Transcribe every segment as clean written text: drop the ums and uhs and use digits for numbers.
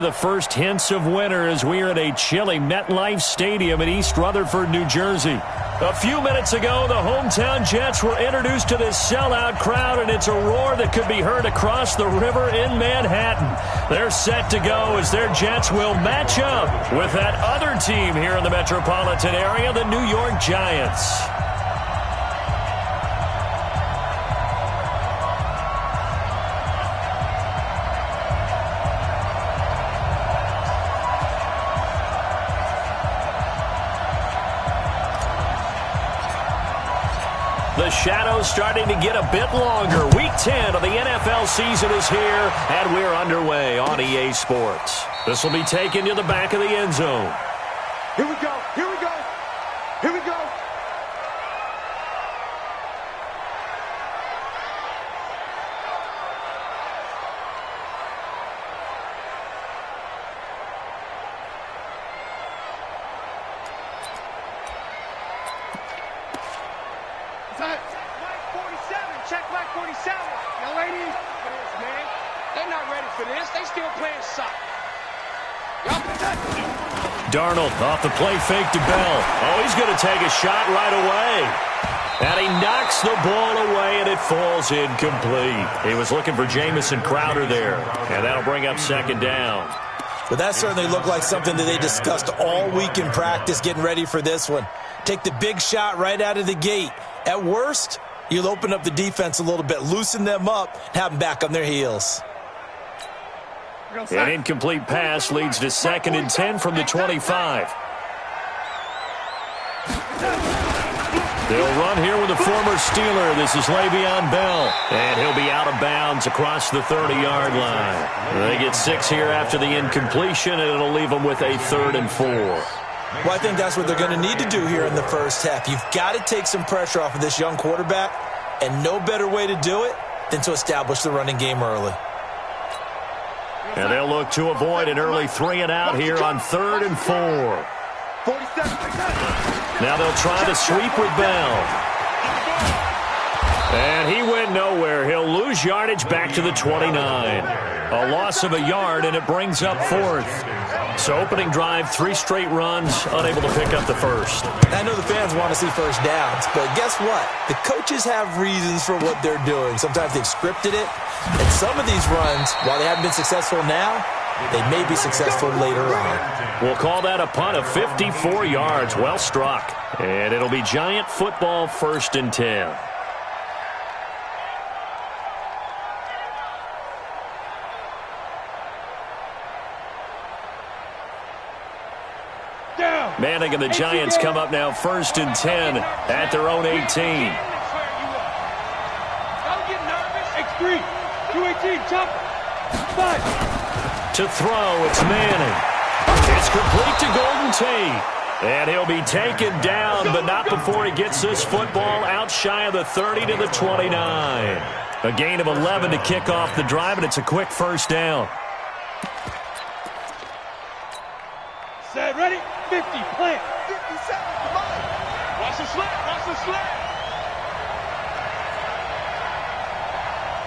The first hints of winter as we are at a chilly MetLife Stadium in East Rutherford, New Jersey. A few minutes ago, the hometown Jets were introduced to this sellout crowd, and it's a roar that could be heard across the river in Manhattan. They're set to go as their Jets will match up with that other team here in the metropolitan area, the New York Giants. The shadow's starting to get a bit longer. Week 10 of the NFL season is here, and we're underway on EA Sports. This will be taken to the back of the end zone. Here we go. Here we go. Here we go. Check back 47. Y'all ain't in for this, man. They're not ready for this. They still playing soccer. Darnold off the play fake to Bell. Oh, he's going to take a shot right away. And he knocks the ball away, and it falls incomplete. He was looking for Jamison Crowder there, and that'll bring up second down. But that certainly looked like something that they discussed all week in practice getting ready for this one. Take the big shot right out of the gate. At worst, you'll open up the defense a little bit, loosen them up, have them back on their heels. An incomplete pass leads to 2nd and 10 from the 25. They'll run here with a former Steeler. This is Le'Veon Bell. And he'll be out of bounds across the 30-yard line. They get 6 here after the incompletion, and it'll leave them with a 3rd and 4. Well, I think that's what they're going to need to do here in the first half. You've got to take some pressure off of this young quarterback, and no better way to do it than to establish the running game early. And they'll look to avoid an early 3-and-out here on 3rd and 4. Now they'll try to sweep with Bell. And he went nowhere. He'll lose yardage back to the 29. A loss of a yard, and it brings up 4th. So opening drive, 3 straight runs, unable to pick up the first. I know the fans want to see first downs, but guess what? The coaches have reasons for what they're doing. Sometimes they've scripted it, and some of these runs, while they haven't been successful now, they may be successful later on. We'll call that a punt of 54 yards. Well struck. And it'll be Giant football 1st and 10. Manning and the Giants come up now 1st and 10 at their own 18. Don't get nervous. X3, 218, chop. 5. To throw, it's Manning. It's complete to Golden Tate. And he'll be taken down, but not before he gets this football out shy of the 30 to the 29. A gain of 11 to kick off the drive, and it's a quick first down. Set, ready? 50, plant. 57, come on. Watch the slip, watch the slip.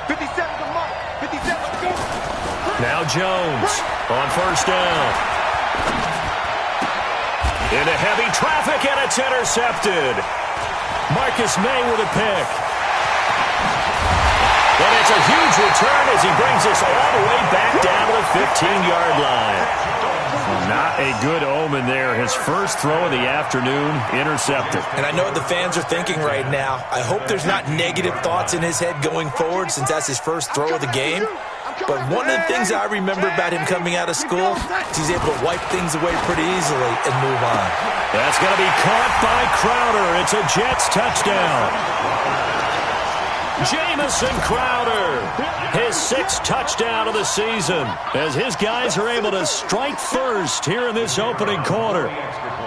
57, come on. 57, let's go. Now Jones on first down. Into heavy traffic, and it's intercepted. Marcus May with a pick. And it's a huge return as he brings us all the way back down to the 15-yard line. Not a good omen there. His first throw of the afternoon, intercepted. And I know what the fans are thinking right now. I hope there's not negative thoughts in his head going forward since that's his first throw of the game. But one of the things I remember about him coming out of school is he's able to wipe things away pretty easily and move on. That's going to be caught by Crowder. It's a Jets touchdown. Jamison Crowder, his 6th touchdown of the season, as his guys are able to strike first here in this opening quarter.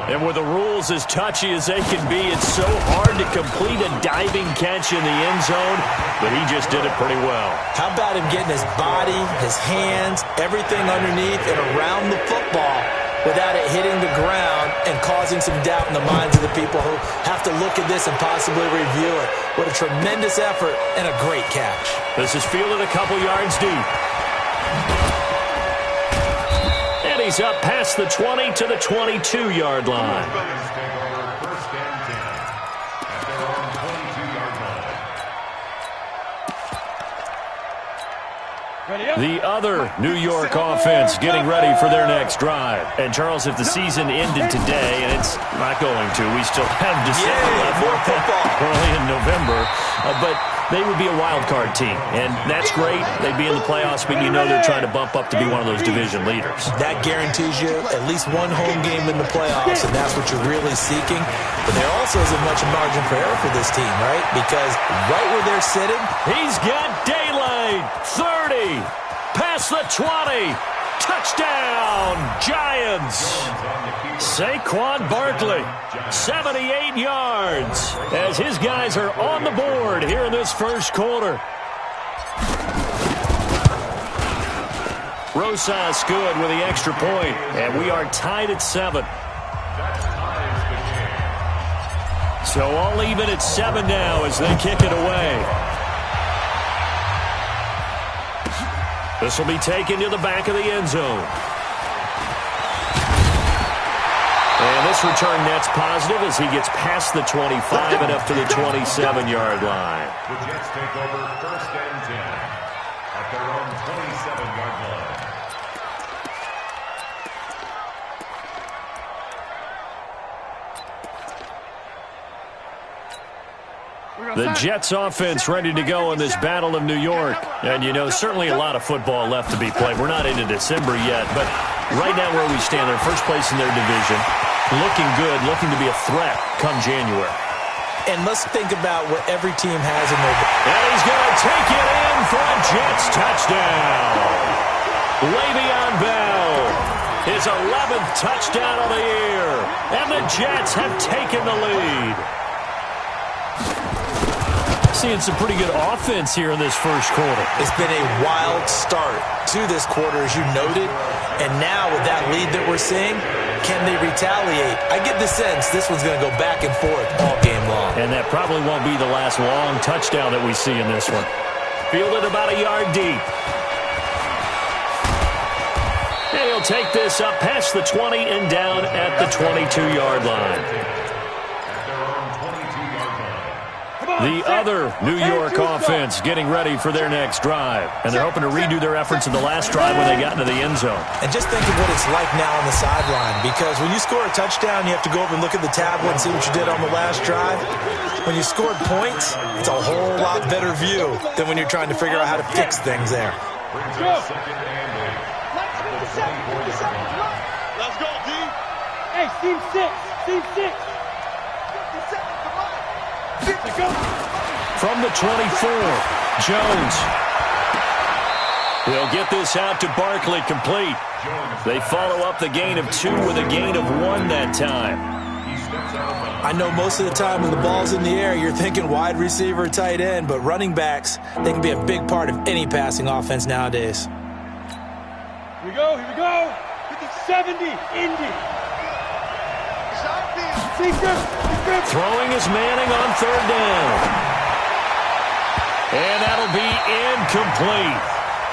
And with the rules as touchy as they can be, it's so hard to complete a diving catch in the end zone, but he just did it pretty well. How about him getting his body, his hands, everything underneath and around the football without it hitting the ground and causing some doubt in the minds of the people who have to look at this and possibly review it. What a tremendous effort and a great catch. This is fielded a couple yards deep. plays up past the 20 to the 22-yard line. The other New York offense getting ready for their next drive. And, Charles, if the season ended today, and it's not going to, we still have December left, more football. early in November, but they would be a wild card team, and that's great. They'd be in the playoffs, but you know they're trying to bump up to be one of those division leaders. That guarantees you at least one home game in the playoffs, and that's what you're really seeking. But there also isn't much margin for error for this team, right? Because right where they're sitting, he's got daylight. 30, past the 20. Touchdown, Giants. Saquon Barkley, 78 yards, as his guys are on the board here in this first quarter. Rosas good with the extra point, and we are tied at 7. So all even at 7 now as they kick it away. This will be taken to the back of the end zone. And this return net's positive as he gets past the 25 and up to the 27-yard line. The Jets take over 1st and 10 at their own 27-yard line. The Jets offense ready to go in this Battle of New York. And, you know, certainly a lot of football left to be played. We're not into December yet, but right now where we stand, they're first place in their division. Looking good, looking to be a threat come January. and let's think about what every team has in their... And he's going to take it in for a Jets touchdown. Le'Veon Bell, his 11th touchdown of the year. And the Jets have taken the lead. Seeing some pretty good offense here in this first quarter. It's been a wild start to this quarter, as you noted. And now with that lead that we're seeing, can they retaliate? I get the sense this one's going to go back and forth all game long. And that probably won't be the last long touchdown that we see in this one. Fielded about a yard deep. And he'll take this up past the 20 and down at the 22-yard line. The other New York offense getting ready for their next drive. And they're hoping to redo their efforts in the last drive when they got into the end zone. And just think of what it's like now on the sideline. Because when you score a touchdown, you have to go over and look at the tablet and see what you did on the last drive. When you scored points, it's a whole lot better view than when you're trying to figure out how to fix things there. Let's go, D. Hey, Team 6. Team 6. From the 24, Jones. He'll get this out to Barkley, complete. They follow up the gain of 2 with a gain of 1 that time. I know most of the time when the ball's in the air, you're thinking wide receiver, tight end, but running backs, they can be a big part of any passing offense nowadays. Here we go, here we go. 70, Indy. Throwing is Manning on third down. And that'll be incomplete.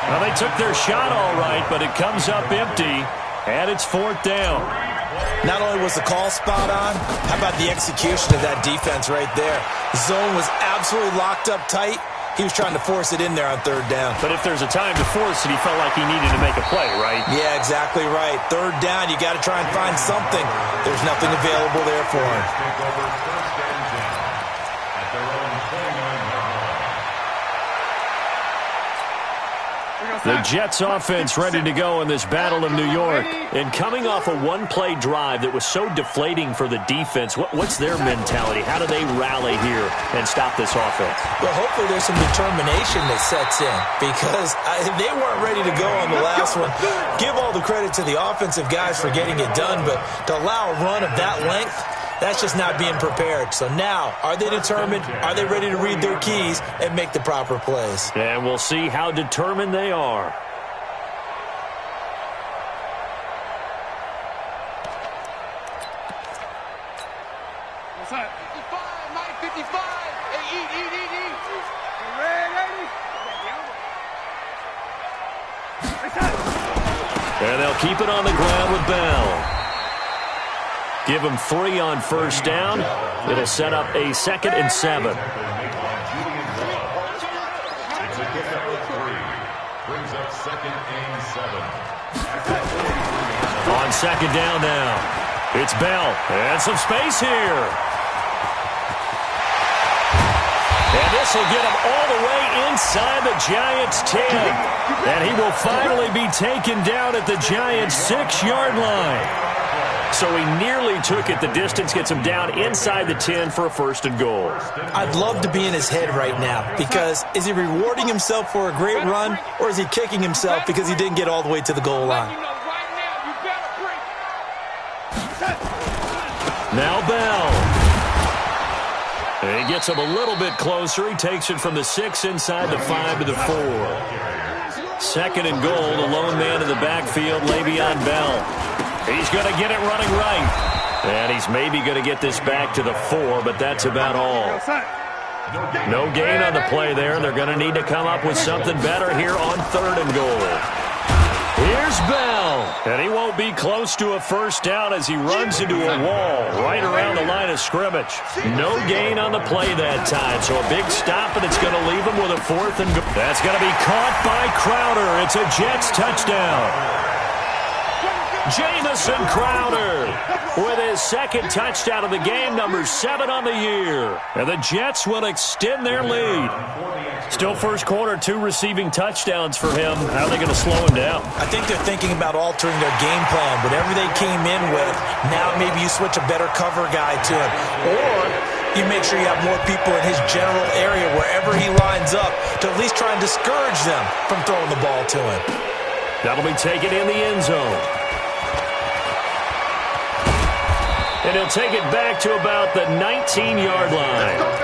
Well, they took their shot all right, but it comes up empty, and it's fourth down. Not only was the call spot on, how about the execution of that defense right there? The zone was absolutely locked up tight. He was trying to force it in there on third down. But if there's a time to force it, he felt like he needed to make a play, right? Yeah, exactly right. Third down, you got to try and find something. There's nothing available there for him. The Jets offense ready to go in this Battle of New York. And coming off a one-play drive that was so deflating for the defense, what's their mentality? How do they rally here and stop this offense? Well, hopefully there's some determination that sets in, because they weren't ready to go on the last one. Give all the credit to the offensive guys for getting it done, but to allow a run of that length, that's just not being prepared. So now, are they determined? Are they ready to read their keys and make the proper plays? And we'll see how determined they are. What's that? 55, 55. Hey, eat. Ready? And they'll keep it on the ground with Bell. Give him 3 on first down. It'll set up a 2nd and 7. It's a pickup of 3. Brings up 2nd and 7. On 2nd down now. It's Bell. And some space here. And this will get him all the way inside the Giants' 10. And he will finally be taken down at the Giants' 6-yard line. So he nearly took it the distance, gets him down inside the 10 for a 1st and goal. I'd love to be in his head right now, because is he rewarding himself for a great run, or is he kicking himself because he didn't get all the way to the goal line? Now Bell. And he gets him a little bit closer. He takes it from the 6 inside the 5 to the 4. 2nd and goal, the lone man in the backfield, Le'Veon Bell. He's going to get it running right. And he's maybe going to get this back to the 4, but that's about all. No gain on the play there. They're going to need to come up with something better here on 3rd and goal. Here's Bell, and he won't be close to a 1st down as he runs into a wall right around the line of scrimmage. No gain on the play that time, so a big stop, and it's going to leave him with a 4th and goal. That's going to be caught by Crowder. It's a Jets touchdown. Jamison Crowder with his 2nd touchdown of the game, number 7 on the year. And the Jets will extend their lead. Still first quarter, 2 receiving touchdowns for him. How are they going to slow him down? I think they're thinking about altering their game plan. Whatever they came in with, now maybe you switch a better cover guy to him. Or you make sure you have more people in his general area wherever he lines up to at least try and discourage them from throwing the ball to him. That'll be taken in the end zone. And he'll take it back to about the 19-yard line.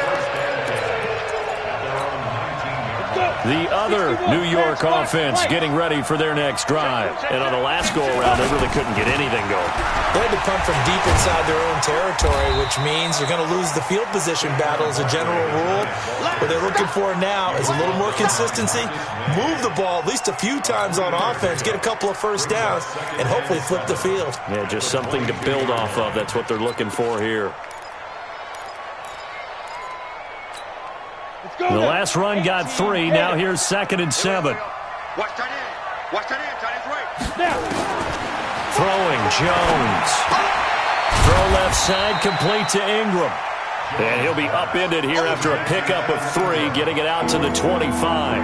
The other New York offense getting ready for their next drive. And on the last go-around, they really couldn't get anything going. They had to punt from deep inside their own territory, which means you're going to lose the field position battle as a general rule. What they're looking for now is a little more consistency, move the ball at least a few times on offense, get a couple of 1st downs, and hopefully flip the field. Yeah, just something to build off of. That's what they're looking for here. The last run got 3. Now here's 2nd and 7. Watch tight end. Watch tight end. Tight end's right. Throwing Jones. Throw left side, complete to Ingram. And he'll be upended here after a pickup of 3, getting it out to the 25.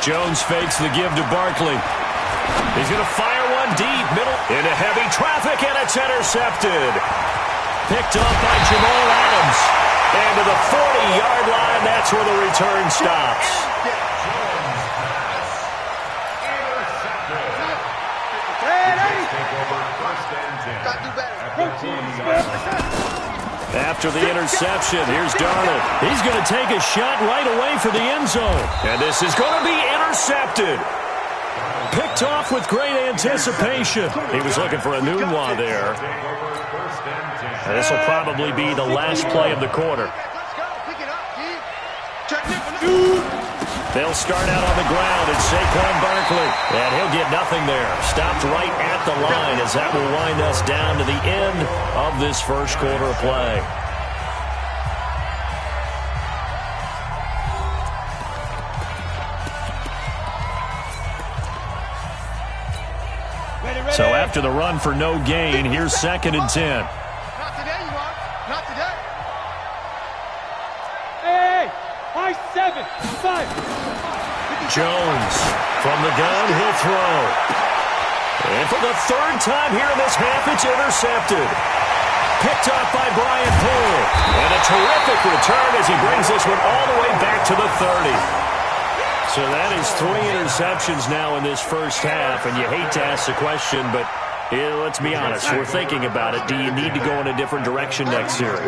Jones fakes the give to Barkley. He's going to fire one deep, middle, into heavy traffic, and it's intercepted. Picked up by Jamal Adams. And to the 40-yard line, that's where the return stops. After the interception, here's Darnold. He's going to take a shot right away for the end zone. And this is going to be intercepted. Picked off with great anticipation. He was looking for a Nunwa there. And this will probably be the last play of the quarter. They'll start out on the ground, and Saquon Barkley. And he'll get nothing there. Stopped right at the line as that will wind us down to the end of this first quarter of play. So after the run for no gain, here's 2nd and 10. Not today, you are. Not today. Hey, high 7, 5. Jones from the gun, he'll throw. And for the 3rd time here in this half, it's intercepted. Picked off by Brian Poole. And a terrific return as he brings this one all the way back to the 30. So that is 3 interceptions now in this first half, and you hate to ask the question, but Let's be honest, we're thinking about it. Do you need to go in a different direction next series?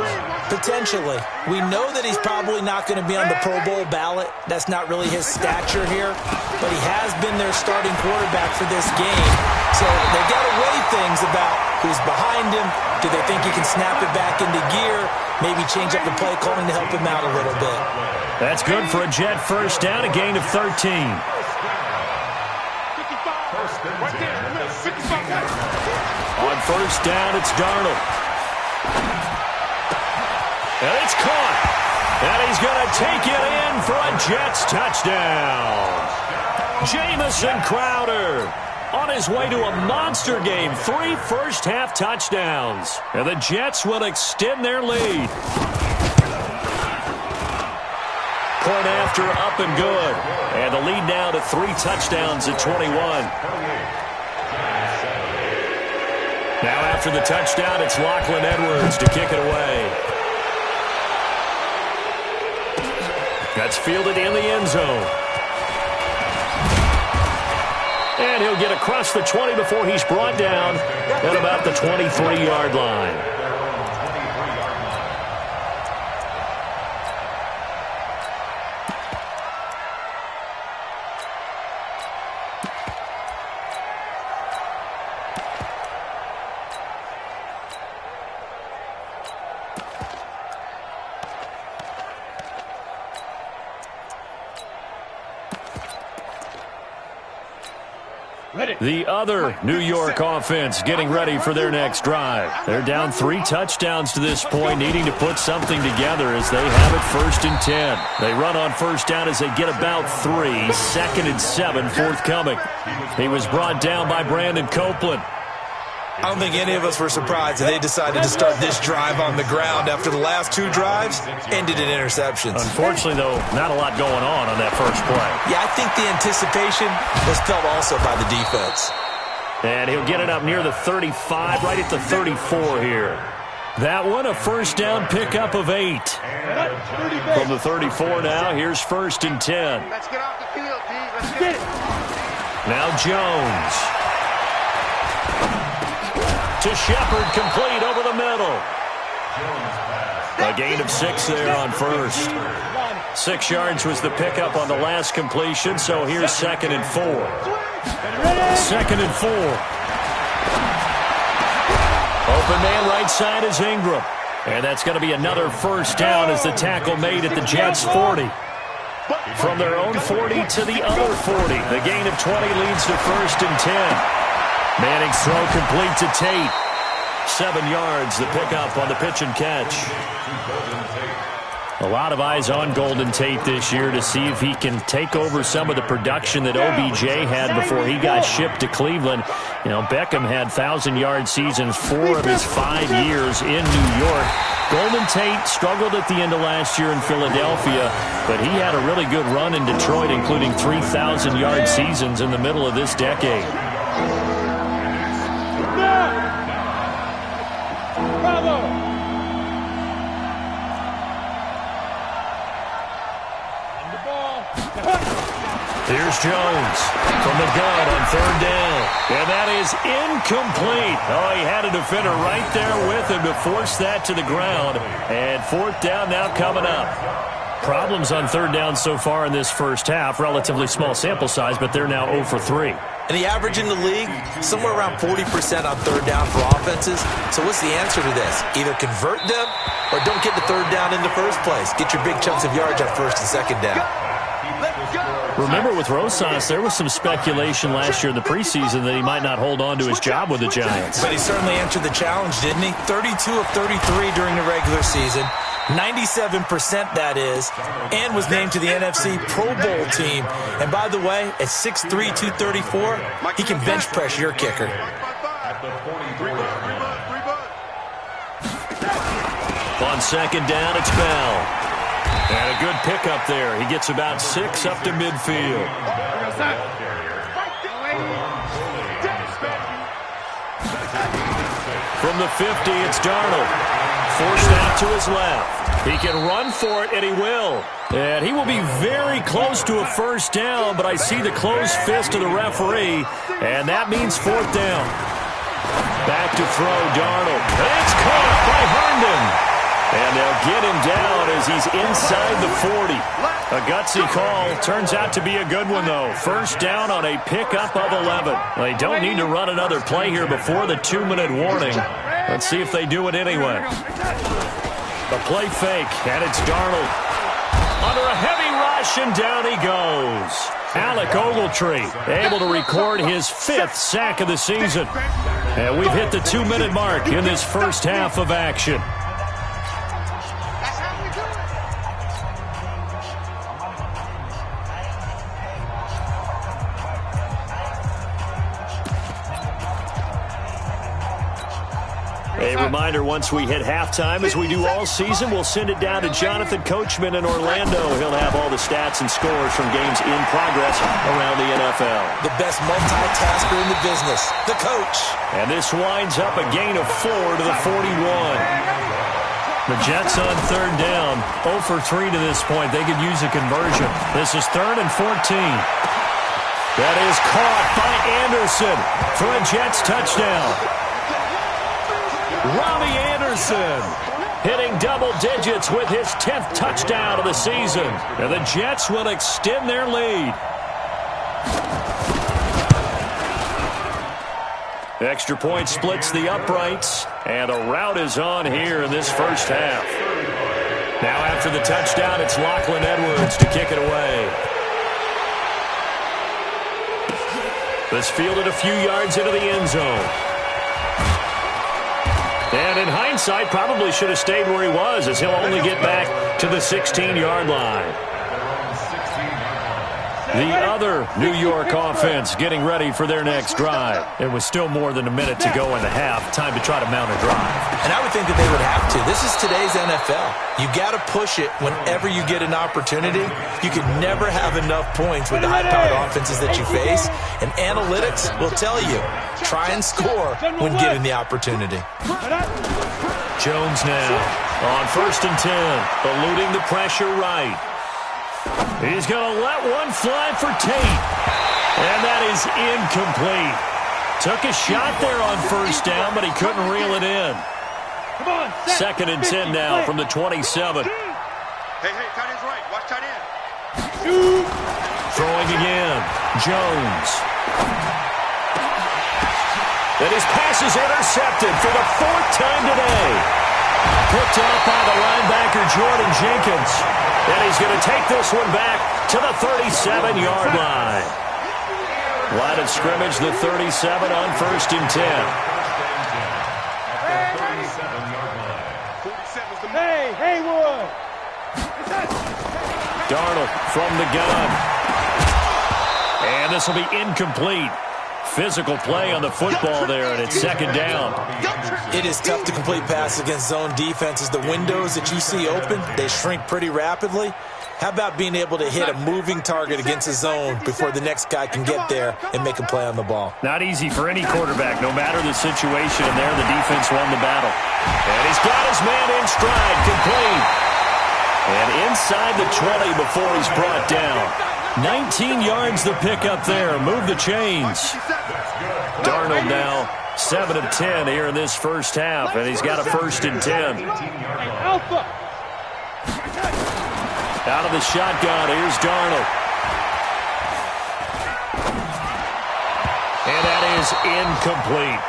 Potentially. We know that he's probably not going to be on the Pro Bowl ballot. That's not really his stature here. But he has been their starting quarterback for this game. So they've got to weigh things about who's behind him. Do they think he can snap it back into gear? Maybe change up the play calling to help him out a little bit. That's good for a Jet first down, a gain of 13. On first down, it's Darnold. And it's caught. And he's going to take it in for a Jets touchdown. Jamison Crowder on his way to a monster game. 3 first-half touchdowns. And the Jets will extend their lead. Point after, up and good. And the lead now to 3 touchdowns at 21. Now after the touchdown, it's Lachlan Edwards to kick it away. That's fielded in the end zone. And he'll get across the 20 before he's brought down at about the 23-yard line. The other New York offense getting ready for their next drive. They're down 3 touchdowns to this point, needing to put something together as they have it 1st and 10. They run on first down as they get about 3. 2nd and 7 forthcoming. He was brought down by Brandon Copeland. I don't think any of us were surprised that they decided to start this drive on the ground after the last 2 drives ended in interceptions. Unfortunately, though, not a lot going on that first play. Yeah, I think the anticipation was felt also by the defense. And he'll get it up near the 35, right at the 34 here. That one, a first down pickup of 8. From the 34 now, here's 1st and 10. Let's get off the field, D. Let's get it. Now Jones. To Shepard, complete over the middle. A gain of 6 there on first. 6 yards was the pickup on the last completion, so here's 2nd and 4. 2nd and 4. Open man right side is Ingram. And that's going to be another first down as the tackle made at the Jets' 40. From their own 40 to the other 40. The gain of 20 leads to 1st and 10. Manning's throw complete to Tate. 7 yards, the pickup on the pitch and catch. A lot of eyes on Golden Tate this year to see if he can take over some of the production that OBJ had before he got shipped to Cleveland. You know, Beckham had 1,000-yard seasons 4 of his 5 years in New York. Golden Tate struggled at the end of last year in Philadelphia, but he had a really good run in Detroit, including 3,000-yard seasons in the middle of this decade. Here's Jones from the gun on 3rd down. And that is incomplete. Oh, he had a defender right there with him to force that to the ground. And 4th down now coming up. Problems on 3rd down so far in this first half. Relatively small sample size, but they're now 0 for 3. And the average in the league, somewhere around 40% on 3rd down for offenses. So what's the answer to this? Either convert them or don't get the 3rd down in the first place. Get your big chunks of yards on 1st and 2nd down. Remember with Rosas, there was some speculation last year in the preseason that he might not hold on to his job with the Giants. But he certainly answered the challenge, didn't he? 32 of 33 during the regular season. 97% that is, and was named to the NFC Pro Bowl team. And by the way, at 6'3", 234, he can bench press your kicker. On 2nd down, it's Bell. And a good pickup there. He gets about 6 up to midfield. From the 50, it's Darnold. Forced out to his left. He can run for it, and he will. And he will be very close to a first down, but I see the closed fist of the referee, and that means 4th down. Back to throw, Darnold. It's caught by Herndon. And they'll get him down as he's inside the 40. A gutsy call. Turns out to be a good one, though. First down on a pickup of 11. They don't need to run another play here before the 2-minute warning. Let's see if they do it anyway. A play fake, and it's Darnold. Under a heavy rush, and down he goes. Alec Ogletree able to record his 5th sack of the season. And we've hit the 2-minute mark in this first half of action. A reminder, once we hit halftime, as we do all season, we'll send it down to Jonathan Coachman in Orlando. He'll have all the stats and scores from games in progress around the NFL. The best multitasker in the business, the coach. And this winds up a gain of 4 to the 41. The Jets on third down, 0 for 3 to this point. They could use a conversion. This is 3rd and 14. That is caught by Anderson for a Jets touchdown. Robbie Anderson hitting double digits with his 10th touchdown of the season. And the Jets will extend their lead. Extra point splits the uprights, and a rout is on here in this first half. Now after the touchdown, it's Lachlan Edwards to kick it away. This fielded a few yards into the end zone. And in hindsight, probably should have stayed where he was, as he'll only get back to the 16-yard line. The other New York offense getting ready for their next drive. It was still more than a minute to go in the half. Time to try to mount a drive. And I would think that they would have to. This is today's NFL. You got to push it whenever you get an opportunity. You can never have enough points with the high-powered offenses that you face. And analytics will tell you, try and score when given the opportunity. Jones now on 1st and 10, eluding the pressure right. He's going to let one fly for Tate. And that is incomplete. Took a shot there on 1st down, but he couldn't reel it in. 2nd and 10 now from the 27. Hey, tight end's right. Watch tight end. Throwing again. Jones. And his pass is intercepted for the 4th time today. Picked off by the linebacker Jordan Jenkins. And he's going to take this one back to the 37-yard line. Line of scrimmage, the 37 on 1st and 10. Hey, Haywood! Darnold from the gun. And this will be incomplete. Physical play on the football there, and it's 2nd down. It is tough to complete passes against zone defenses. The windows that you see open, they shrink pretty rapidly. How about being able to hit a moving target against a zone before the next guy can get there and make a play on the ball? Not easy for any quarterback, no matter the situation, and there the defense won the battle. And he's got his man in stride, complete. And inside the 20 before he's brought down. 19 yards the pickup there. Move the chains. Darnold now 7 of 10 here in this first half, and he's got a 1st and 10. Out of the shotgun, here's Darnold. And that is incomplete.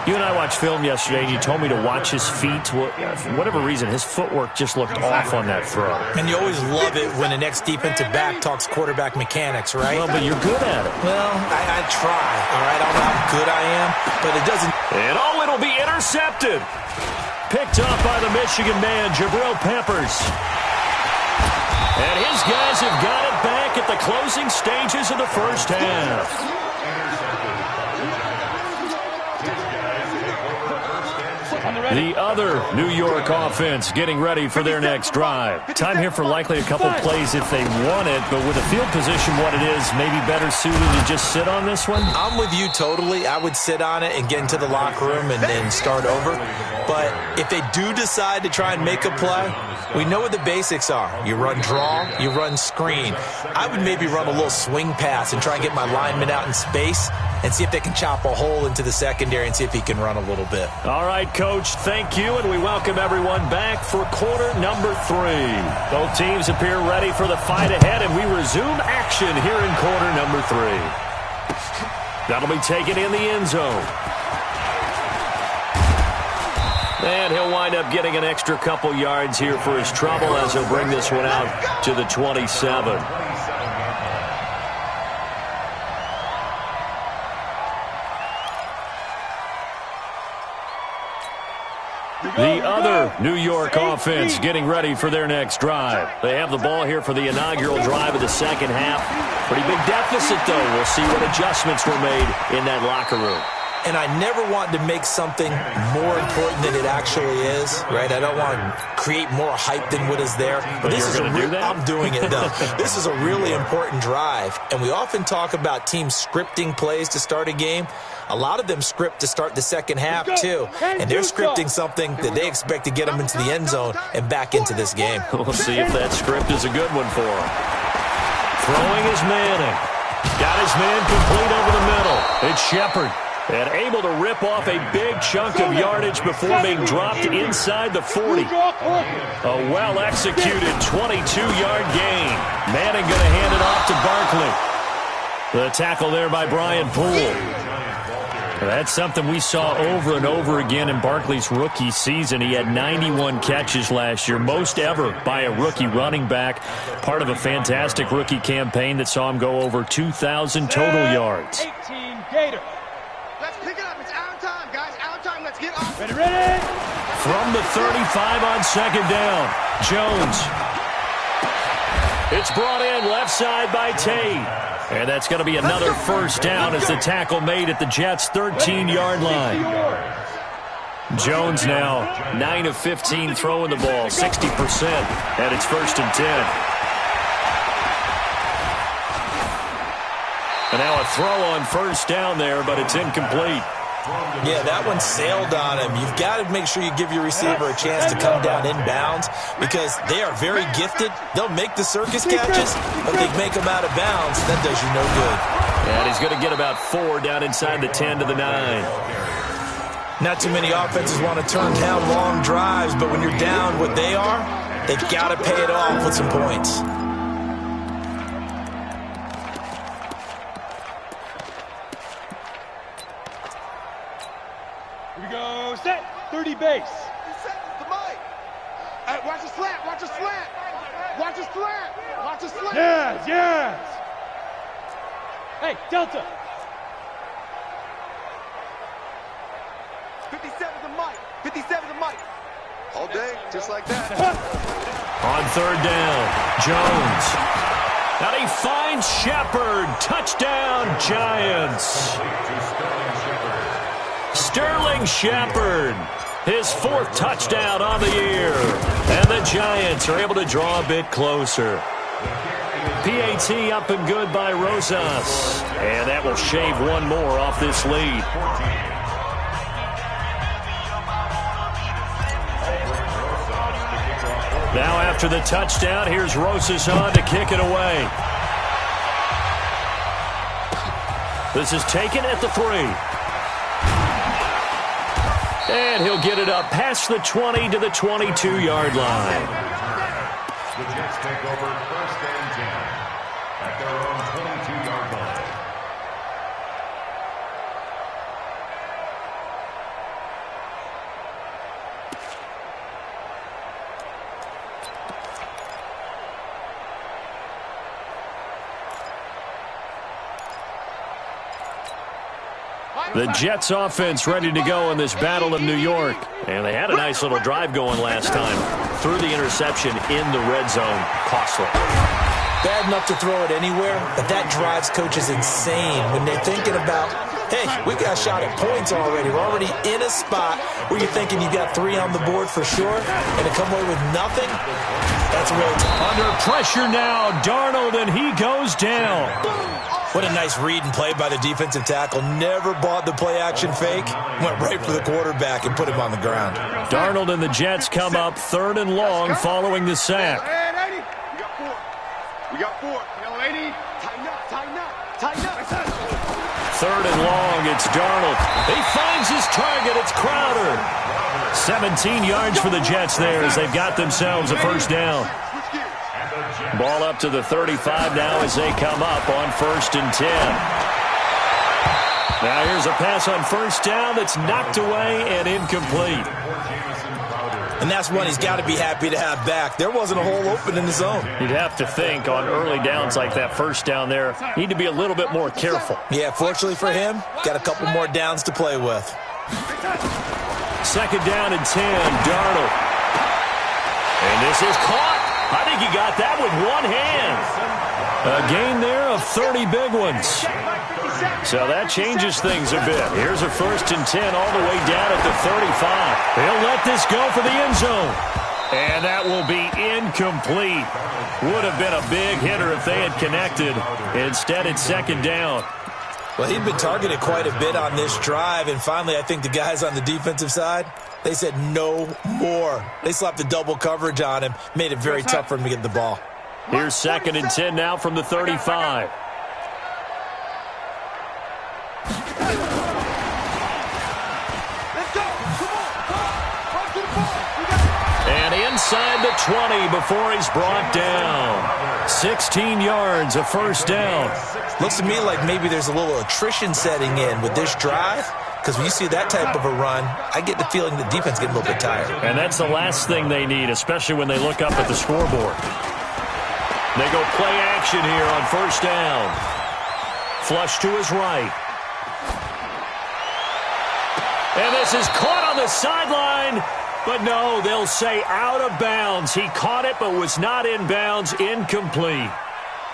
You and I watched film yesterday, and you told me to watch his feet. For whatever reason, his footwork just looked off on that throw. And you always love it when the next defensive back talks quarterback mechanics, right? Well, but you're good at it. Well, I try, all right? I don't know how good I am, but it doesn't. And it'll be intercepted. Picked off by the Michigan man, Jabril Peppers. And his guys have got it back at the closing stages of the first half. The other New York offense getting ready for their next drive. Time here for likely a couple plays if they want it, but with the field position what it is, maybe better suited to just sit on this one? I'm with you totally. I would sit on it and get into the locker room and then start over. But if they do decide to try and make a play, we know what the basics are. You run draw, you run screen. I would maybe run a little swing pass and try and get my lineman out in space and see if they can chop a hole into the secondary and see if he can run a little bit. All right, Coach, thank you, and we welcome everyone back for quarter number 3. Both teams appear ready for the fight ahead, and we resume action here in quarter number 3. That'll be taken in the end zone. And he'll wind up getting an extra couple yards here for his trouble as he'll bring this one out to the 27. The other New York offense getting ready for their next drive. They have the ball here for the inaugural drive of the second half. Pretty big deficit, though. We'll see what adjustments were made in that locker room. And I never want to make something more important than it actually is, right? I don't want to create more hype than what is there. But this is I'm doing it, though. This is a really important drive. And we often talk about teams scripting plays to start a game. A lot of them script to start the second half, too. And they're scripting something that they expect to get them into the end zone and back into this game. We'll see if that script is a good one for him. Throwing is Manning. Got his man complete over the middle. It's Shepard. And able to rip off a big chunk of yardage before being dropped inside the 40. A well-executed 22-yard gain. Manning going to hand it off to Barkley. The tackle there by Brian Poole. That's something we saw over and over again in Barkley's rookie season. He had 91 catches last year, most ever by a rookie running back. Part of a fantastic rookie campaign that saw him go over 2,000 total yards. 18 Gator. Let's pick it up. It's our time, guys. Our time. Let's get off. Ready, ready. From the 35 on second down, Jones. It's brought in left side by Tate. And that's going to be another first down as the tackle made at the Jets' 13-yard line. Jones now 9 of 15 throwing the ball, 60%, and it's 1st and 10. And now a throw on first down there, but it's incomplete. Yeah, that one sailed on him. You've got to make sure you give your receiver a chance to come down inbounds because they are very gifted. They'll make the circus catches, but they make them out of bounds. That does you no good. And he's going to get about 4 down inside the 10 to the 9. Not too many offenses want to turn down long drives, but when you're down what they are, they've got to pay it off with some points. Here we go. Set. 30 base. The mic. Watch the slant. Watch the slant. Watch the slant. Watch the slant. Yes, yes. Hey, Delta. 57 the mic. 57 the mic. All day, just like that. On third down, Jones. And he finds Shepard. Touchdown, Giants. Sterling Shepard, his 4th touchdown on the year. And the Giants are able to draw a bit closer. PAT up and good by Rosas. And that will shave one more off this lead. Now after the touchdown, here's Rosas on to kick it away. This is taken at the 3. And he'll get it up past the 20 to the 22-yard line. The Jets take over 1st and 10 at their own 22-yard line. The Jets offense ready to go in this Battle of New York. And they had a nice little drive going last time. Threw the interception in the red zone. Costly. Bad enough to throw it anywhere, but that drives coaches insane when they're thinking about hey, we got shot at points already. We're already in a spot where you're thinking you got 3 on the board for sure, and to come away with nothing, that's really tough. Under pressure now, Darnold, and he goes down. What a nice read and play by the defensive tackle. Never bought the play-action fake. Went right for the quarterback and put him on the ground. Darnold and the Jets come up 3rd and long following the sack. Hey, lady. We got 4. Yo, lady. Tighten up. 3rd and long, it's Darnold. He finds his target. It's Crowder. 17 yards for the Jets there as they've got themselves a first down. Ball up to the 35 now as they come up on 1st and 10. Now here's a pass on first down that's knocked away and incomplete. And that's one he's got to be happy to have back. There wasn't a hole open in the zone. You'd have to think on early downs like that first down there, need to be a little bit more careful. Yeah, fortunately for him, got a couple more downs to play with. 2nd down and 10, Darnold. And this is caught. I think he got that with one hand. A gain there of 30 big ones. So that changes things a bit. Here's a 1st and 10 all the way down at the 35. He'll let this go for the end zone. And that will be incomplete. Would have been a big hitter if they had connected. Instead, it's 2nd down. Well, he'd been targeted quite a bit on this drive, and finally I think the guys on the defensive side, they said no more. They slapped the double coverage on him, made it very tough for him to get the ball. Here's 2nd and 10 now from the 35. And inside the 20 before he's brought down. 16 yards, a first down. Looks to me like maybe there's a little attrition setting in with this drive, because when you see that type of a run, I get the feeling the defense getting a little bit tired. And that's the last thing they need, especially when they look up at the scoreboard. They go play action here on first down. Flush to his right. And this is caught on the sideline. But no, they'll say out of bounds. He caught it but was not in bounds. Incomplete.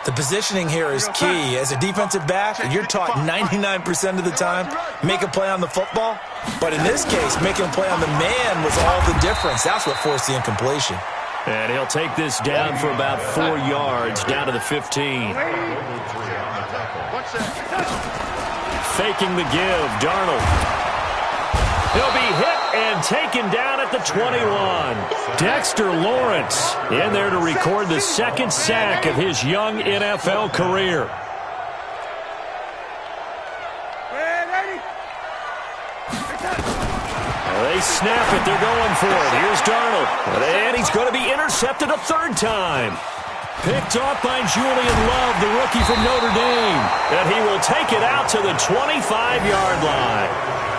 The positioning here is key. As a defensive back, you're taught 99% of the time, make a play on the football. But in this case, making a play on the man was all the difference. That's what forced the incompletion. And he'll take this down for about 4 yards, down to the 15. Faking the give, Darnold. He'll be hit and taken down at the 21. Dexter Lawrence in there to record the 2nd sack of his young NFL career. They snap it. They're going for it. Here's Darnold. And he's going to be intercepted a 3rd time. Picked off by Julian Love, the rookie from Notre Dame. And he will take it out to the 25-yard line.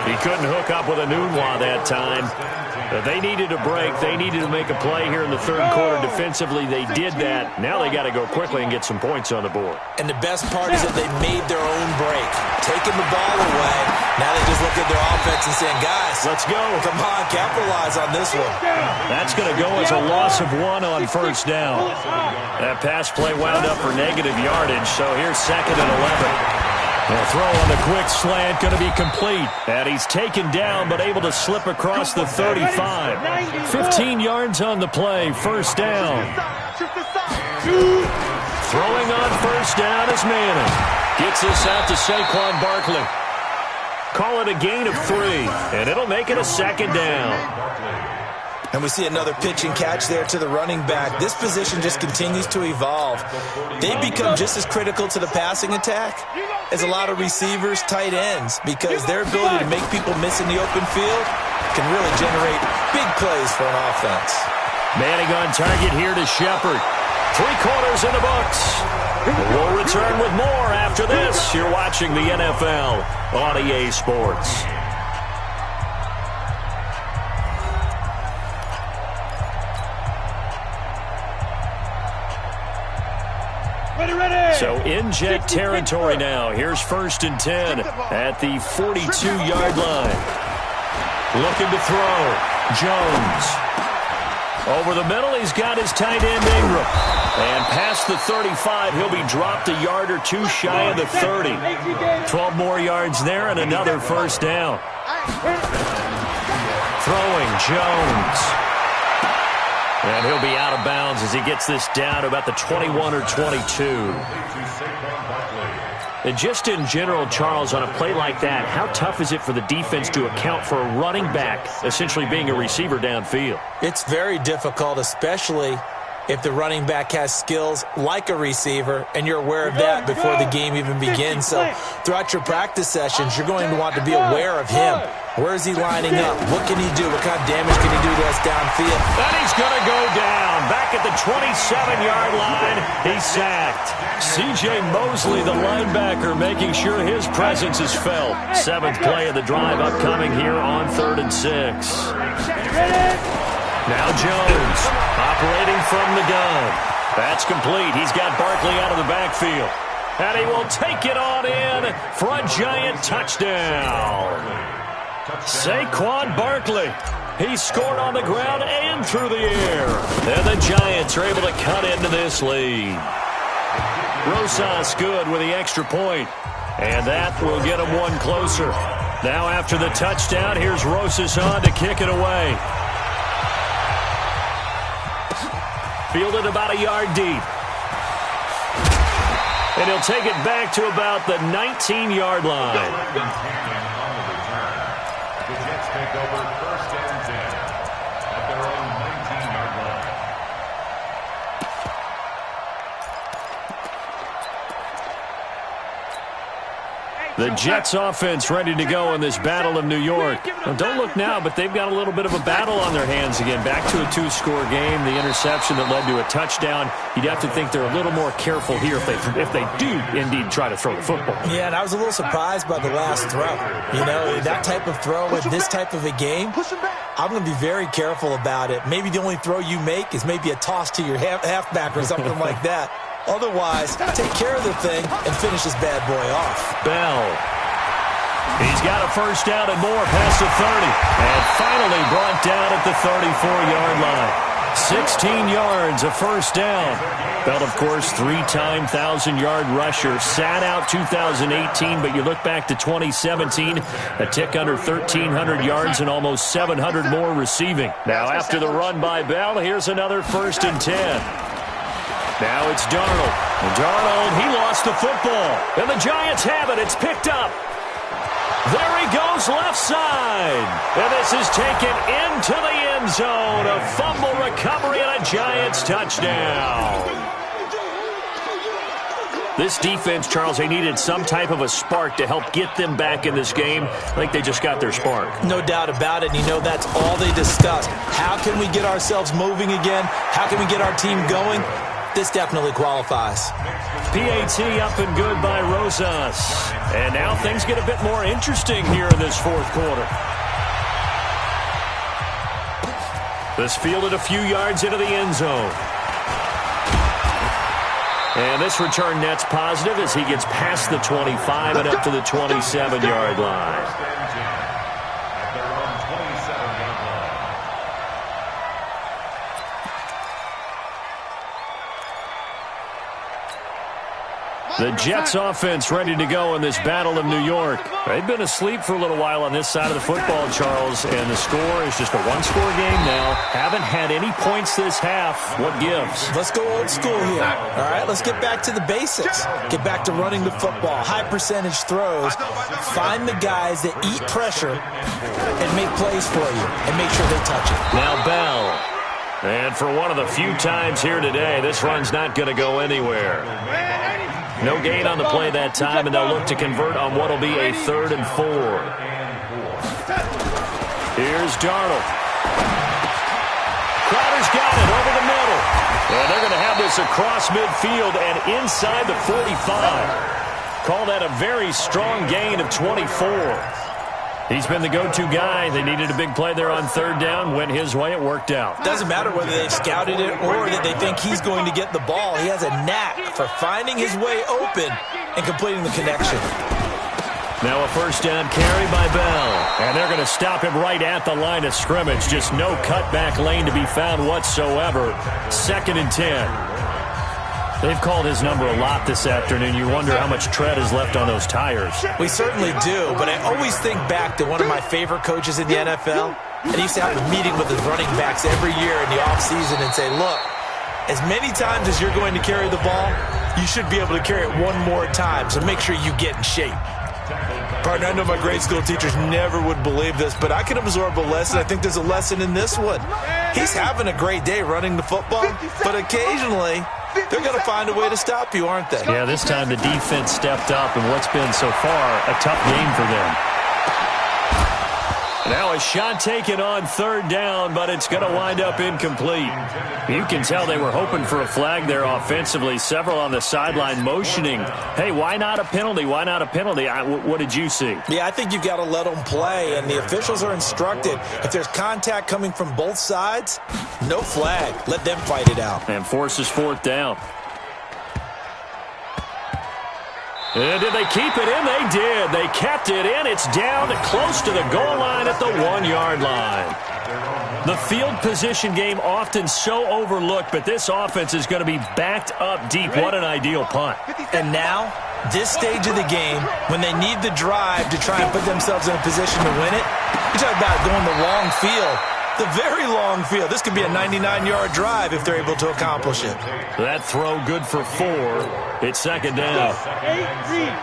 He couldn't hook up with a Nunwa that time. They needed a break. They needed to make a play here in the 3rd quarter defensively. They did that. Now they got to go quickly and get some points on the board. And the best part is that they made their own break. Taking the ball away. Now they just look at their offense and saying, guys, let's go. Come on, capitalize on this one. That's going to go as a loss of 1 on first down. That pass play wound up for negative yardage, so here's 2nd and 11. The throw on the quick slant going to be complete. And he's taken down but able to slip across the 35. 15 yards on the play, first down. Throwing on first down is Manning. Gets this out to Saquon Barkley. Call it a gain of 3, and it'll make it a 2nd down. And we see another pitch and catch there to the running back. This position just continues to evolve. They become just as critical to the passing attack as a lot of receivers, tight ends, because their ability to make people miss in the open field can really generate big plays for an offense. Manning on target here to Shepard. 3 quarters in the books. We'll return with more after this. You're watching the NFL on EA Sports. So in Jet territory now. Here's 1st and 10 at the 42-yard line. Looking to throw. Jones. Over the middle, he's got his tight end Ingram. And past the 35, he'll be dropped a yard or two shy of the 30. 12 more yards there and another first down. Throwing Jones. And he'll be out of bounds as he gets this down to about the 21 or 22. And just in general, Charles, on a play like that, how tough is it for the defense to account for a running back essentially being a receiver downfield? It's very difficult, especially if the running back has skills like a receiver, and you're aware of that before the game even begins. So throughout your practice sessions, you're going to want to be aware of him. Where is he lining up? What can he do? What kind of damage can he do to us downfield? And he's going to go down. Back at the 27-yard line, he's sacked. C.J. Mosley, the linebacker, making sure his presence is felt. 7th play of the drive upcoming here on 3rd and 6. Now Jones, operating from the gun. That's complete. He's got Barkley out of the backfield. And he will take it on in for a giant touchdown. Saquon Barkley. He scored on the ground and through the air. And the Giants are able to cut into this lead. Rosas good with the extra point. And that will get him one closer. Now after the touchdown, here's Rosas on to kick it away. Fielded about a yard deep. And he'll take it back to about the 19-yard line. The Jets take over 1st and 10 at their own 19-yard line. The Jets offense ready to go in this Battle of New York. Now, don't look now, but they've got a little bit of a battle on their hands again. Back to a 2-score game. The interception that led to a touchdown. You'd have to think they're a little more careful here if they do indeed try to throw the football. Yeah, and I was a little surprised by the last throw. You know, that type of throw with this type of a game, I'm going to be very careful about it. Maybe the only throw you make is maybe a toss to your halfback or something like that. Otherwise, take care of the thing and finish this bad boy off. Bell. He's got a first down and more past the 30. And finally brought down at the 34-yard line. 16 yards, a first down. Bell, of course, 3-time 1,000-yard rusher. Sat out 2018, but you look back to 2017, a tick under 1,300 yards and almost 700 more receiving. Now after the run by Bell, here's another 1st and 10. Now it's Darnold. And Darnold, he lost the football. And the Giants have it. It's picked up. There he goes left side. And this is taken into the end zone. A fumble recovery and a Giants touchdown. This defense, Charles, they needed some type of a spark to help get them back in this game. I think they just got their spark. No doubt about it. And you know that's all they discussed. How can we get ourselves moving again? How can we get our team going? This definitely qualifies. PAT up and good by Rosas. And now things get a bit more interesting here in this 4th quarter. This fielded a few yards into the end zone. And this return net's positive as he gets past the 25 and up to the 27-yard line. The Jets offense ready to go in this Battle of New York. They've been asleep for a little while on this side of the football, Charles, and the score is just a 1-score game now. Haven't had any points this half. What gives? Let's go old school here. All right, let's get back to the basics. Get back to running the football, high percentage throws. Find the guys that eat pressure and make plays for you and make sure they touch it. Now Bell. And for one of the few times here today, this run's not going to go anywhere. No gain on the play that time, and they'll look to convert on what will be a 3rd and 4. Here's Darnold. Crowder's got it over the middle. And they're going to have this across midfield and inside the 45. Call that a very strong gain of 24. He's been the go-to guy. They needed a big play there on 3rd down. Went his way. It worked out. Doesn't matter whether they've scouted it or that they think he's going to get the ball. He has a knack for finding his way open and completing the connection. Now a first down carry by Bell. And they're going to stop him right at the line of scrimmage. Just no cutback lane to be found whatsoever. 2nd and 10. They've called his number a lot this afternoon. You wonder how much tread is left on those tires. We certainly do, but I always think back to one of my favorite coaches in the NFL. And he used to have a meeting with his running backs every year in the offseason and say, look, as many times as you're going to carry the ball, you should be able to carry it one more time, so make sure you get in shape. Partner, I know my grade school teachers never would believe this, but I can absorb a lesson. I think there's a lesson in this one. He's having a great day running the football, but occasionally they're going to find a way to stop you, aren't they? Yeah, this time the defense stepped up in what's been so far a tough game for them. Now a shot taken on third down, but it's going to wind up incomplete. You can tell they were hoping for a flag there offensively. Several on the sideline motioning, hey, why not a penalty? Why not a penalty? What did you see? Yeah, I think you've got to let them play, and the officials are instructed. If there's contact coming from both sides, no flag. Let them fight it out. And forces fourth down. And did they keep it in? They did. They kept it in. It's down close to the goal line at the 1-yard line. The field position game often so overlooked, but this offense is going to be backed up deep. What an ideal punt. And now, this stage of the game, when they need the drive to try and put themselves in a position to win it, you talk about going the long field. The very long field. This could be a 99-yard drive if they're able to accomplish it. That throw good for 4. It's second down.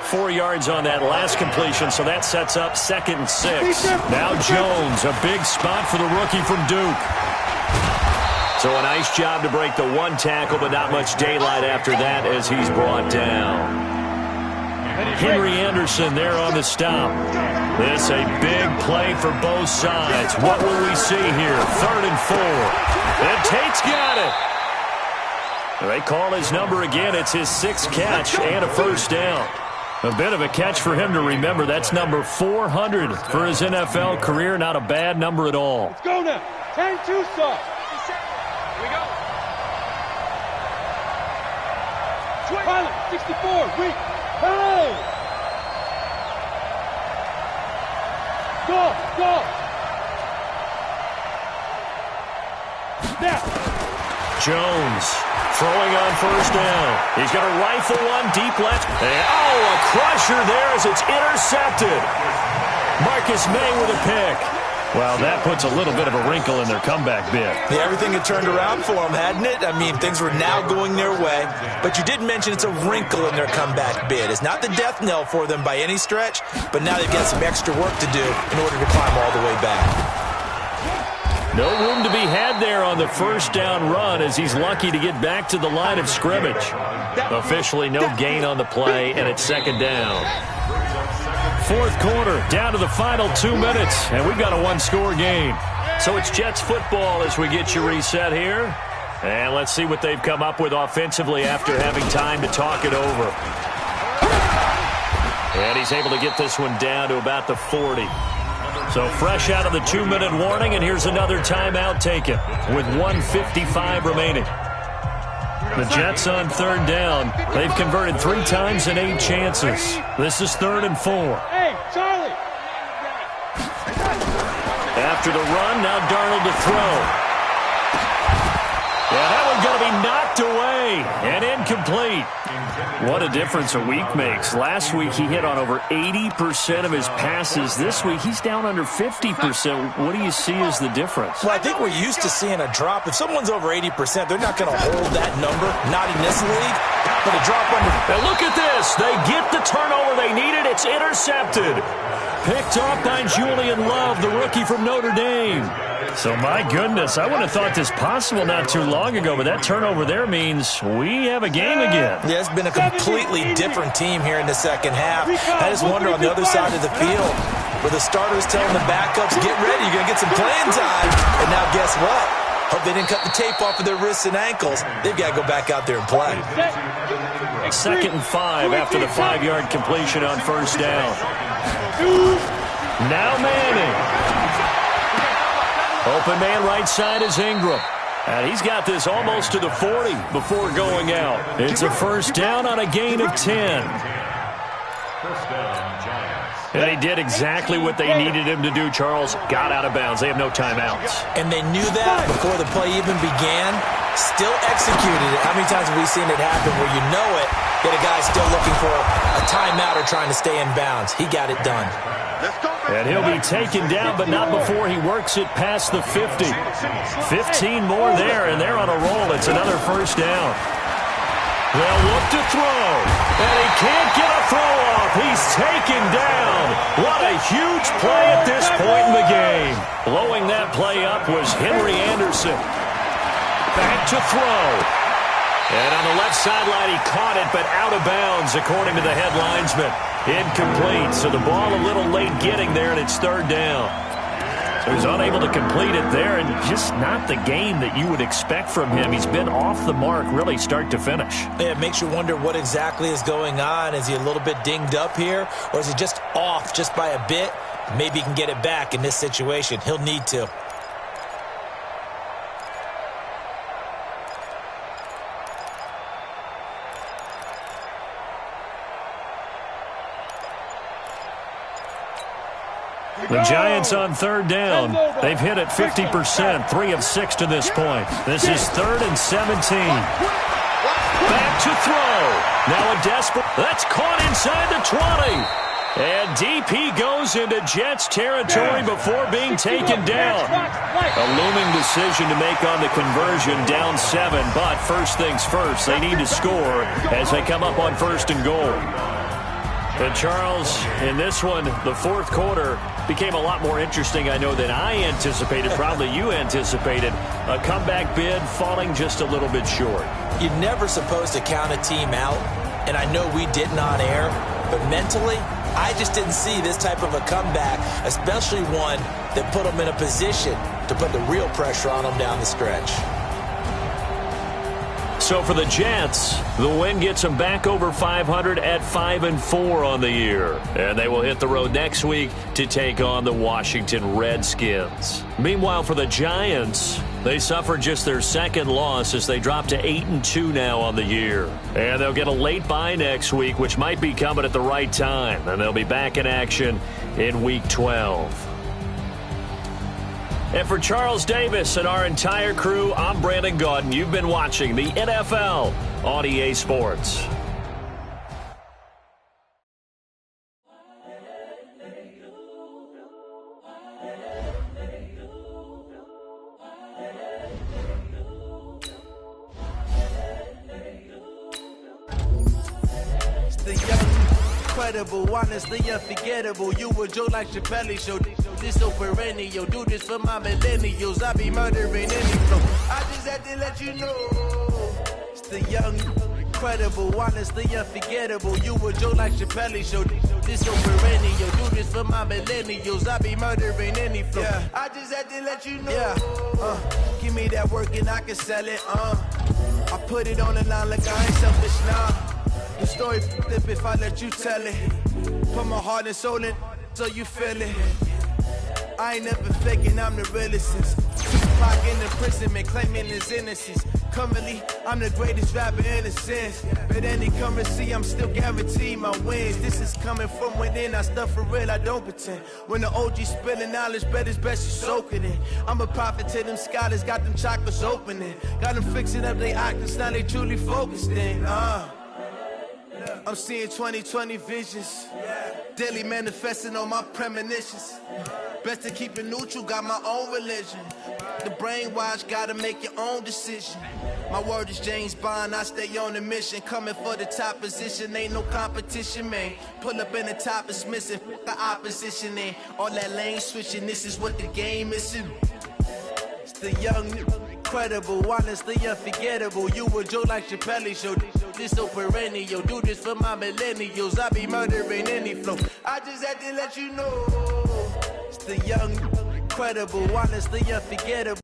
4 yards on that last completion, so that sets up 2nd and 6. Now Jones, a big spot for the rookie from Duke. So a nice job to break the one tackle, but not much daylight after that as he's brought down. Henry Anderson there on the stop. This a big play for both sides. What will we see here? 3rd and 4. And Tate's got it. They call his number again. It's his 6th catch and a first down. A bit of a catch for him to remember. That's number 400 for his NFL career. Not a bad number at all. Let's go now. 10-2 soft. Here we go. Pilot, 64, weak. Hey! Go, go! Now! Jones throwing on first down. He's going to rifle one deep left. And, a crusher there as it's intercepted. Marcus May with a pick. Well, that puts a little bit of a wrinkle in their comeback bid. Yeah, everything had turned around for them, hadn't it? I mean, things were now going their way. But you did mention it's a wrinkle in their comeback bid. It's not the death knell for them by any stretch, but now they've got some extra work to do in order to climb all the way back. No room to be had there on the first down run as he's lucky to get back to the line of scrimmage. Officially no gain on the play, and it's second down. 4th quarter, down to the final 2 minutes, and we've got a one-score game. So it's Jets football as we get you reset here. And let's see what they've come up with offensively after having time to talk it over. And he's able to get this one down to about the 40. So fresh out of the 2-minute warning, and here's another timeout taken with 1:55 remaining. The Jets on 3rd down. They've converted 3 times in 8 chances. This is 3rd and 4. Hey, Charlie! After the run, now Darnold to throw. Yeah, that one's going to be knocked away and incomplete. What a difference a week makes. Last week he hit on over 80% of his passes. This week he's down under 50%. What do you see as the difference? Well, I think we're used to seeing a drop. If someone's over 80%, they're not going to hold that number. Not in this league. But a drop under... And look at this. They get the turnover they needed. It's intercepted. Picked off by Julian Love, the rookie from Notre Dame. So, my goodness, I would have thought this possible not too long ago, but that turnover there means we have a game again. Yeah, it's been a completely different team here in the second half. I just wonder on the other side of the field, where the starters telling the backups, get ready, you're going to get some playing time. And now guess what? Hope they didn't cut the tape off of their wrists and ankles. They've got to go back out there and play. 2nd and 5 after the 5-yard completion on first down. Now Manning. Open man right side is Ingram. And he's got this almost to the 40 before going out. It's a first down on a gain of 10. And he did exactly what they needed him to do, Charles. Got out of bounds. They have no timeouts. And they knew that before the play even began. Still executed it. How many times have we seen it happen where you know it, yet a guy's still looking for a timeout or trying to stay in bounds? He got it done. And he'll be taken down, but not before he works it past the 50. 15 more there, and they're on a roll. It's another first down. They'll look to throw, and he can't get a throw off. He's taken down. What a huge play at this point in the game. Blowing that play up was Henry Anderson. Back to throw. And on the left sideline, he caught it, but out of bounds, according to the head linesman. Incomplete, so the ball a little late getting there, and it's third down. So he's unable to complete it there, and just not the game that you would expect from him. He's been off the mark, really, start to finish. Yeah, it makes you wonder what exactly is going on. Is he a little bit dinged up here, or is he just off just by a bit? Maybe he can get it back in this situation. He'll need to. The Giants on third down. They've hit it 50%, 3 of 6 to this point. This is 3rd and 17. Back to throw. Now a desperate. That's caught inside the 20. And DP goes into Jets territory before being taken down. A looming decision to make on the conversion, down 7. But first things first, they need to score as they come up on 1st and goal. And Charles, in this one, the fourth quarter became a lot more interesting, I know, than I anticipated. Probably you anticipated. A comeback bid falling just a little bit short. You're never supposed to count a team out, and I know we didn't on air, but mentally, I just didn't see this type of a comeback, especially one that put them in a position to put the real pressure on them down the stretch. So for the Jets, the win gets them back over 500 at 5-4 on the year. And they will hit the road next week to take on the Washington Redskins. Meanwhile, for the Giants, they suffered just their second loss as they drop to 8-2 now on the year. And they'll get a late bye next week, which might be coming at the right time. And they'll be back in action in Week 12. And for Charles Davis and our entire crew, I'm Brandon Gaudin. You've been watching the NFL on EA Sports. Incredible, honestly unforgettable. You were Joe like Chappelle show. This so perennial. Do this for my millennials. I be murdering any flow. I just had to let you know. It's the young, incredible, honestly unforgettable. You were Joe like Chappelle show. This so perennial. Do this for my millennials. I be murdering any flow. Yeah. I just had to let you know. Yeah. Give me that work and I can sell it. I put it on the line like I ain't selfish now. The story flip if I let you tell it. Put my heart and soul in so you feel it. I ain't never faking, I'm the realest since Tupac in imprisonment, claiming his innocence. Currently, I'm the greatest rapper in a sense. But any currency, I'm still guaranteed my wins. This is coming from within, I stuff for real, I don't pretend. When the OG spilling knowledge, bet it's best you soak it in. I'm a prophet to them scholars, got them chakras opening. Got them fixing up they octaves, now they truly focused in. I'm seeing 2020 visions, daily manifesting on my premonitions. Best to keep it neutral, got my own religion. The brainwash, gotta make your own decision. My word is James Bond, I stay on a mission. Coming for the top position, ain't no competition, man. Pull up in the top, it's missing, the opposition in. All that lane switching, this is what the game is in. It's the young, incredible, honestly unforgettable. You were Joe like Chappelle show. This so perennial. Do this for my millennials. I be murdering any flow. I just had to let you know. It's the young, incredible, honestly unforgettable.